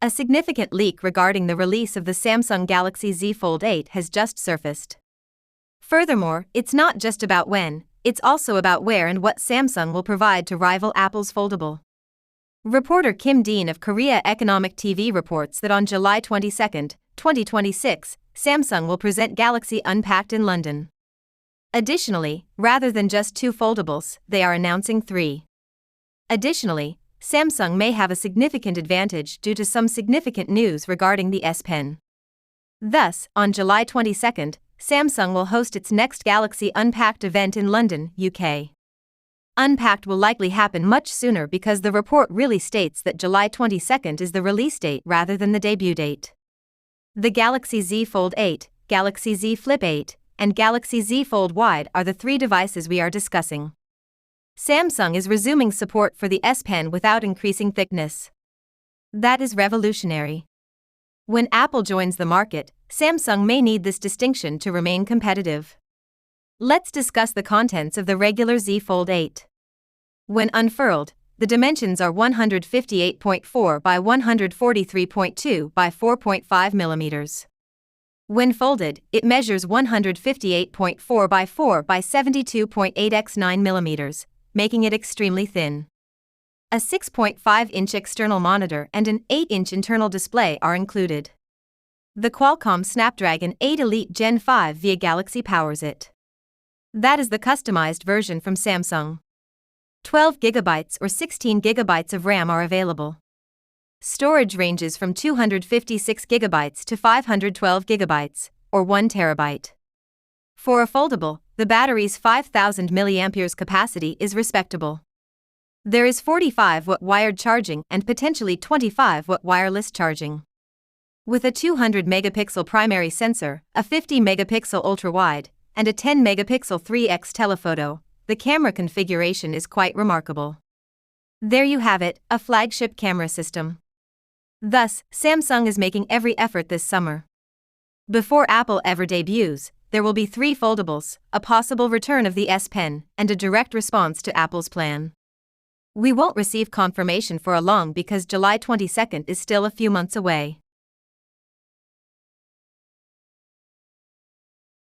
A significant leak regarding the release of the Samsung Galaxy Z Fold 8 has just surfaced. Furthermore, it's not just about when, it's also about where and what Samsung will provide to rival Apple's foldable. Reporter Kim Dean of Korea Economic TV reports that on July 22, 2026, Samsung will present Galaxy Unpacked in London. Additionally, rather than just 2 foldables, they are announcing 3. Additionally, Samsung may have a significant advantage due to some significant news regarding the S Pen. Thus, on July 22, Samsung will host its next Galaxy Unpacked event in London, UK. Unpacked will likely happen much sooner because the report really states that July 22 is the release date rather than the debut date. The Galaxy Z Fold 8, Galaxy Z Flip 8, and Galaxy Z Fold Wide are the 3 devices we are discussing. Samsung is resuming support for the S Pen without increasing thickness. That is revolutionary. When Apple joins the market, Samsung may need this distinction to remain competitive. Let's discuss the contents of the regular Z Fold 8. When unfurled, the dimensions are 158.4 by 143.2 by 4.5 mm. When folded, it measures 158.4 by 4 by 72.8 x 9 mm, making it extremely thin. A 6.5-inch external monitor and an 8-inch internal display are included. The Qualcomm Snapdragon 8 Elite Gen 5 via Galaxy powers it. That is the customized version from Samsung. 12GB or 16GB of RAM are available. Storage ranges from 256GB to 512GB, or 1TB. For a foldable, the battery's 5000 mAh capacity is respectable. There is 45W wired charging and potentially 25W wireless charging. With a 200-megapixel primary sensor, a 50-megapixel ultra-wide, and a 10-megapixel 3x telephoto, the camera configuration is quite remarkable. There you have it, a flagship camera system. Thus, Samsung is making every effort this summer. Before Apple ever debuts, there will be 3 foldables, a possible return of the S Pen, and a direct response to Apple's plan. We won't receive confirmation for a long because July 22 is still a few months away.